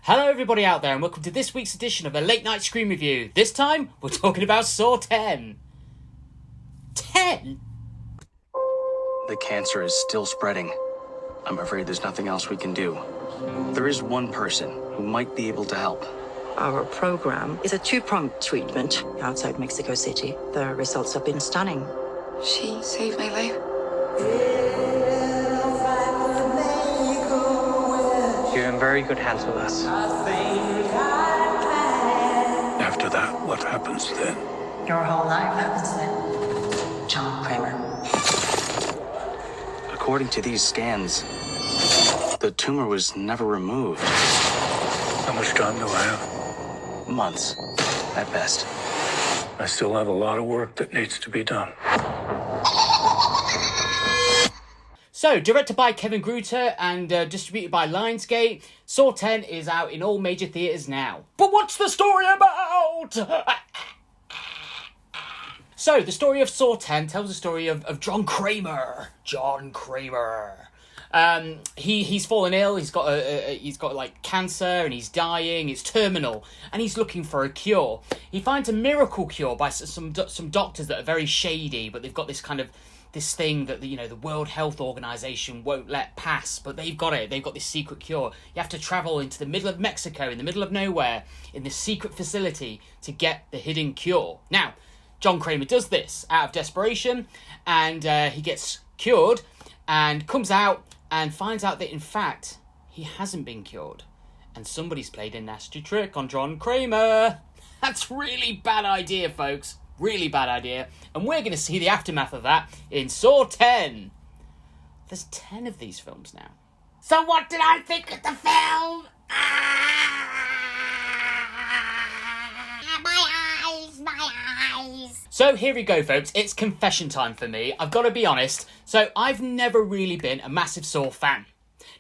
Hello everybody out there and welcome to this week's edition of a late night Scream Review. This time, we're talking about Saw 10. 10? The cancer is still spreading. I'm afraid there's nothing else we can do. There is one person who might be able to help. Our program is a two-pronged treatment outside Mexico City. The results have been stunning. She saved my life. You're in very good hands with us. After that, what happens then? Your whole life happens then. John Kramer. According to these scans, the tumor was never removed. How much time do I have? Months, at best. I still have a lot of work that needs to be done. So, directed by Kevin Gruter and distributed by Lionsgate, Saw 10 is out in all major theatres now. But what's the story about? So, the story of Saw 10 tells the story of John Kramer. John Kramer. He's fallen ill. He's got like cancer and he's dying. It's terminal, and he's looking for a cure. He finds a miracle cure by some doctors that are very shady, but they've got this thing that the World Health Organization won't let pass, but they've got it. They've got this secret cure. You have to travel into the middle of Mexico, in the middle of nowhere, in this secret facility to get the hidden cure. Now, John Kramer does this out of desperation, and he gets cured and comes out and finds out that, in fact, he hasn't been cured. And somebody's played a nasty trick on John Kramer. That's really bad idea, folks. Really bad idea. And we're going to see the aftermath of that in Saw 10. There's 10 of these films now. So what did I think of the film? My eyes. So here we go, folks. It's confession time for me. I've got to be honest. So I've never really been a massive Saw fan.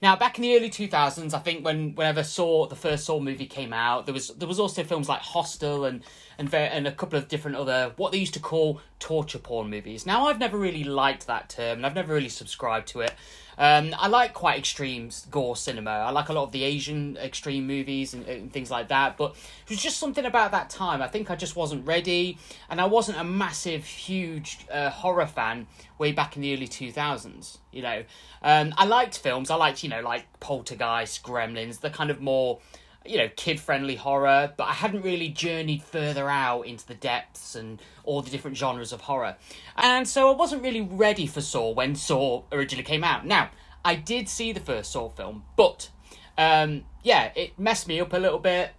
Now, back in the early 2000s, I think whenever the first Saw movie came out, there was also films like Hostel and a couple of different other, what they used to call torture porn movies. Now, I've never really liked that term, and I've never really subscribed to it. I like quite extreme gore cinema. I like a lot of the Asian extreme movies and things like that, but it was just something about that time. I think I just wasn't ready, and I wasn't a massive, huge horror fan way back in the early 2000s, I liked films. I liked, like Poltergeist, Gremlins, the kind of more, kid-friendly horror, but I hadn't really journeyed further out into the depths and all the different genres of horror. And so I wasn't really ready for Saw when Saw originally came out. Now, I did see the first Saw film, but, it messed me up a little bit.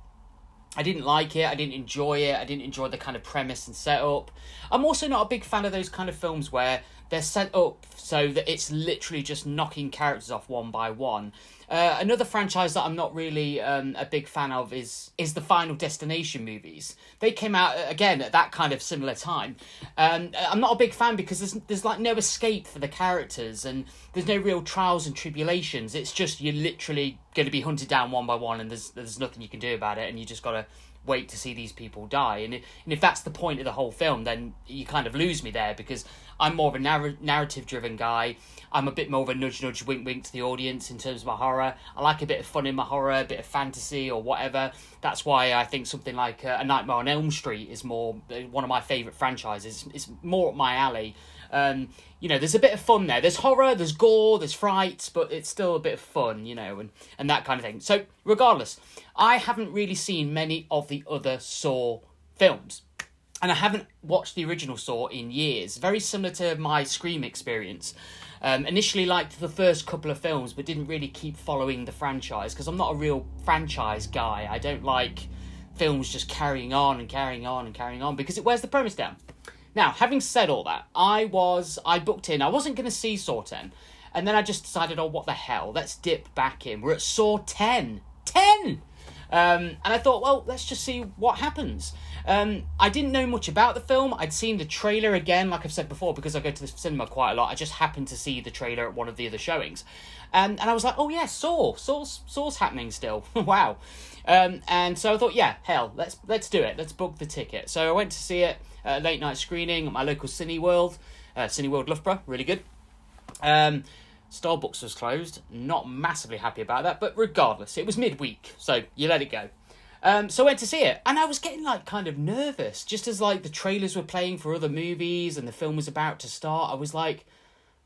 I didn't like it, I didn't enjoy it, I didn't enjoy the kind of premise and setup. I'm also not a big fan of those kind of films where they're set up so that it's literally just knocking characters off one by one. Another franchise that I'm not really a big fan of is the Final Destination movies. They came out, again, at that kind of similar time. I'm not a big fan because there's like no escape for the characters and there's no real trials and tribulations. It's just you're literally going to be hunted down one by one and there's nothing you can do about it and you just got to wait to see these people die. And if that's the point of the whole film, then you kind of lose me there because I'm more of a narrative-driven guy. I'm a bit more of a nudge-nudge, wink-wink to the audience in terms of my horror. I like a bit of fun in my horror, a bit of fantasy or whatever. That's why I think something like A Nightmare on Elm Street is more one of my favourite franchises. It's more up my alley. There's a bit of fun there. There's horror, there's gore, there's fright, but it's still a bit of fun, and that kind of thing. So, regardless, I haven't really seen many of the other Saw films. And I haven't watched the original Saw in years. Very similar to my Scream experience. Initially liked the first couple of films, but didn't really keep following the franchise, because I'm not a real franchise guy. I don't like films just carrying on and carrying on and carrying on, because it wears the premise down. Now, having said all that, I booked in. I wasn't going to see Saw 10. And then I just decided, what the hell? Let's dip back in. We're at Saw 10. 10! And I thought, well, let's just see what happens. I didn't know much about the film. I'd seen the trailer again, like I've said before, because I go to the cinema quite a lot. I just happened to see the trailer at one of the other showings. And I was like, oh yeah, Saw's happening still. Wow. And so I thought, yeah, hell, let's do it. Let's book the ticket. So I went to see it at a late night screening at my local Cineworld Loughborough, really good. Starbucks was closed. Not massively happy about that, but regardless, it was midweek, so you let it go. So I went to see it, and I was getting like kind of nervous, just as like the trailers were playing for other movies and the film was about to start. I was like,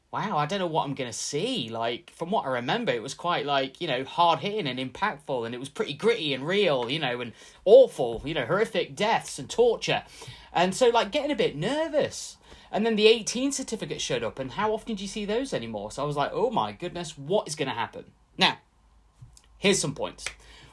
wow, I don't know what I'm going to see. Like, from what I remember, it was quite like, you know, hard-hitting and impactful, and it was pretty gritty and real, you know, and awful, you know, horrific deaths and torture. And so, like, getting a bit nervous. And then the 18 certificate showed up, and how often do you see those anymore? So I was like, oh my goodness, what is going to happen? Now, here's some points.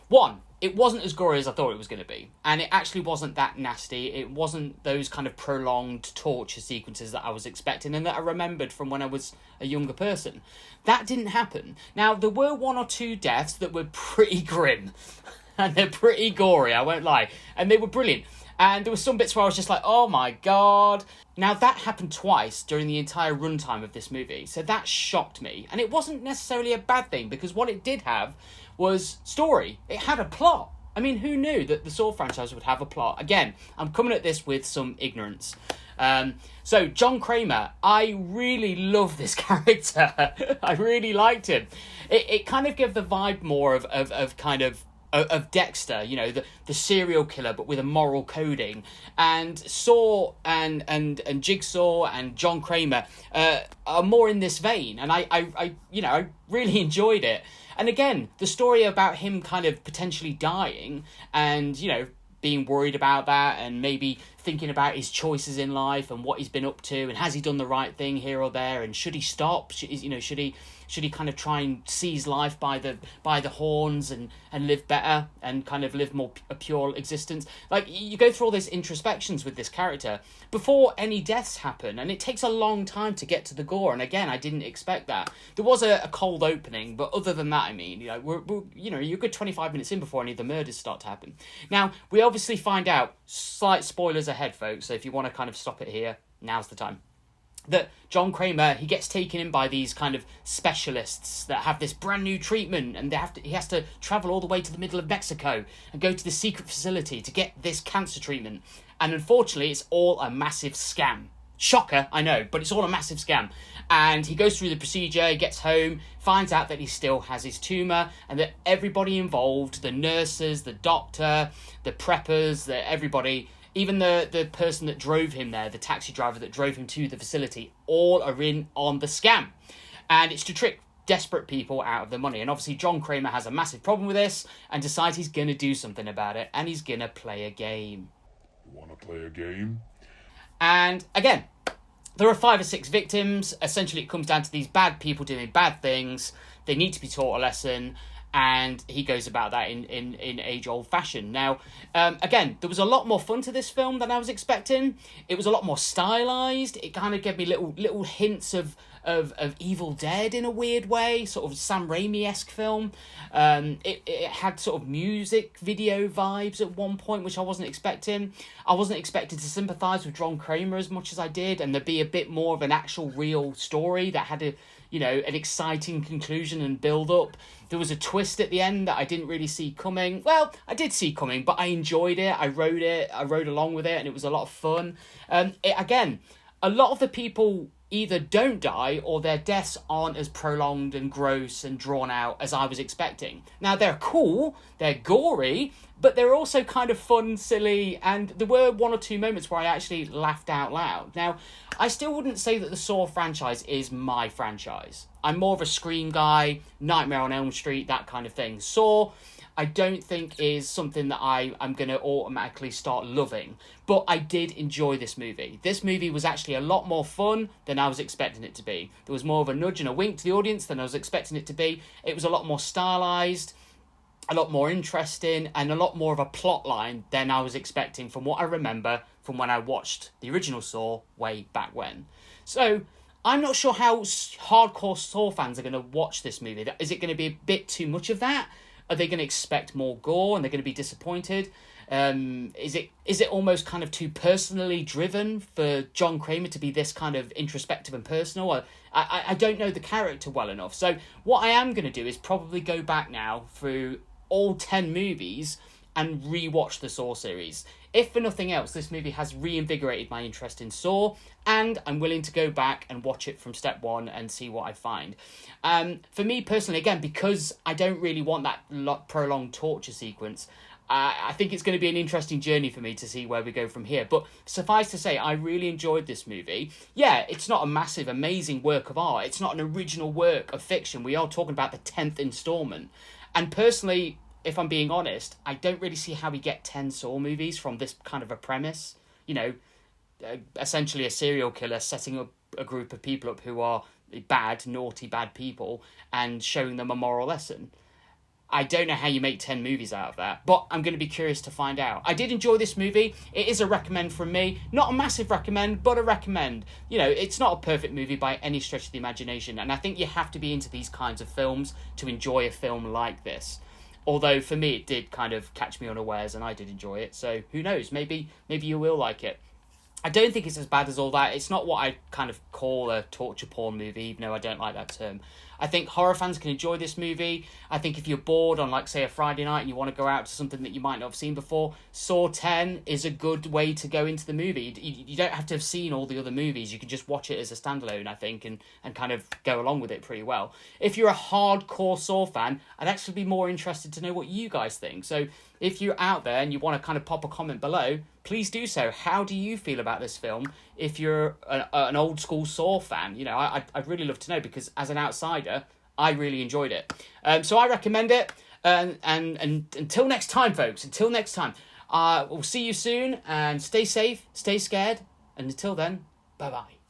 One, it wasn't as gory as I thought it was going to be. And it actually wasn't that nasty. It wasn't those kind of prolonged torture sequences that I was expecting and that I remembered from when I was a younger person. That didn't happen. Now, there were one or two deaths that were pretty grim. And they're pretty gory, I won't lie. And they were brilliant. And there were some bits where I was just like, oh my God. Now, that happened twice during the entire runtime of this movie. So that shocked me. And it wasn't necessarily a bad thing, because what it did have was story. It had a plot. I mean, who knew that the Saw franchise would have a plot? Again, I'm coming at this with some ignorance. So, John Kramer, I really love this character. I really liked him. It kind of gave the vibe more of Dexter, you know, the serial killer, but with a moral coding. And Saw and Jigsaw and John Kramer are more in this vein. And I really enjoyed it. And again, the story about him kind of potentially dying and, you know, being worried about that and maybe thinking about his choices in life and what he's been up to and has he done the right thing here or there and should he stop? Should he kind of try and seize life by the horns and live better and kind of live more a pure existence? Like, you go through all these introspections with this character before any deaths happen, and it takes a long time to get to the gore. And again, I didn't expect that. There was a cold opening, but other than that, I mean, you know, you're a good 25 minutes in before any of the murders start to happen. Now, we obviously find out, slight spoilers ahead, folks, so if you want to kind of stop it here, now's the time, that John Kramer, he gets taken in by these kind of specialists that have this brand new treatment, and he has to travel all the way to the middle of Mexico and go to the secret facility to get this cancer treatment. And unfortunately, it's all a massive scam. Shocker, I know, but it's all a massive scam. And he goes through the procedure, he gets home, finds out that he still has his tumour, and that everybody involved, the nurses, the doctor, the preppers, everybody, even the person that drove him there, the taxi driver that drove him to the facility, all are in on the scam. And it's to trick desperate people out of their money. And obviously John Kramer has a massive problem with this and decides he's going to do something about it, and he's going to play a game. You want to play a game? And again, there are 5 or 6 victims. Essentially, it comes down to these bad people doing bad things. They need to be taught a lesson. And he goes about that in age-old fashion. Now, again, there was a lot more fun to this film than I was expecting. It was a lot more stylized. It kind of gave me little hints of Evil Dead in a weird way, sort of Sam Raimi-esque film. It had sort of music video vibes at one point, which I wasn't expecting. I wasn't expecting to sympathise with John Kramer as much as I did, and there'd be a bit more of an actual real story that had an exciting conclusion and build up. There was a twist at the end that I didn't really see coming. Well, I did see coming, but I enjoyed it. I rode along with it, and it was a lot of fun. Again, a lot of the people either don't die or their deaths aren't as prolonged and gross and drawn out as I was expecting. Now, they're cool, they're gory, but they're also kind of fun, silly, and there were 1 or 2 moments where I actually laughed out loud. Now, I still wouldn't say that the Saw franchise is my franchise. I'm more of a Scream guy, Nightmare on Elm Street, that kind of thing. Saw, I don't think is something that I'm going to automatically start loving. But I did enjoy this movie. This movie was actually a lot more fun than I was expecting it to be. There was more of a nudge and a wink to the audience than I was expecting it to be. It was a lot more stylized, a lot more interesting, and a lot more of a plot line than I was expecting from what I remember from when I watched the original Saw way back when. So I'm not sure how hardcore Saw fans are going to watch this movie. Is it going to be a bit too much of that? Are they going to expect more gore and they're going to be disappointed? Is it almost kind of too personally driven for John Kramer to be this kind of introspective and personal? I don't know the character well enough. So what I am going to do is probably go back now through all 10 movies and rewatch the Saw series. If for nothing else, this movie has reinvigorated my interest in Saw, and I'm willing to go back and watch it from step one and see what I find. For me personally, again, because I don't really want that prolonged torture sequence, I think it's going to be an interesting journey for me to see where we go from here. But suffice to say, I really enjoyed this movie. Yeah, it's not a massive, amazing work of art. It's not an original work of fiction. We are talking about the 10th installment. And personally, if I'm being honest, I don't really see how we get 10 Saw movies from this kind of a premise. You know, essentially a serial killer setting up a group of people up who are bad, naughty, bad people and showing them a moral lesson. I don't know how you make 10 movies out of that, but I'm going to be curious to find out. I did enjoy this movie. It is a recommend from me. Not a massive recommend, but a recommend. You know, it's not a perfect movie by any stretch of the imagination, and I think you have to be into these kinds of films to enjoy a film like this. Although, for me, it did kind of catch me unawares, and I did enjoy it, so who knows, maybe you will like it. I don't think it's as bad as all that. It's not what I kind of call a torture porn movie, even though I don't like that term. I think horror fans can enjoy this movie. I think if you're bored on, like, say, a Friday night and you want to go out to something that you might not have seen before, Saw 10 is a good way to go into the movie. You don't have to have seen all the other movies. You can just watch it as a standalone, I think, and kind of go along with it pretty well. If you're a hardcore Saw fan, I'd actually be more interested to know what you guys think. So if you're out there and you want to kind of pop a comment below, please do so. How do you feel about this film? If you're an old school Saw fan, you know, I'd really love to know, because as an outsider, I really enjoyed it. So I recommend it. And until next time, folks, we'll see you soon, and stay safe, stay scared, and until then, bye-bye.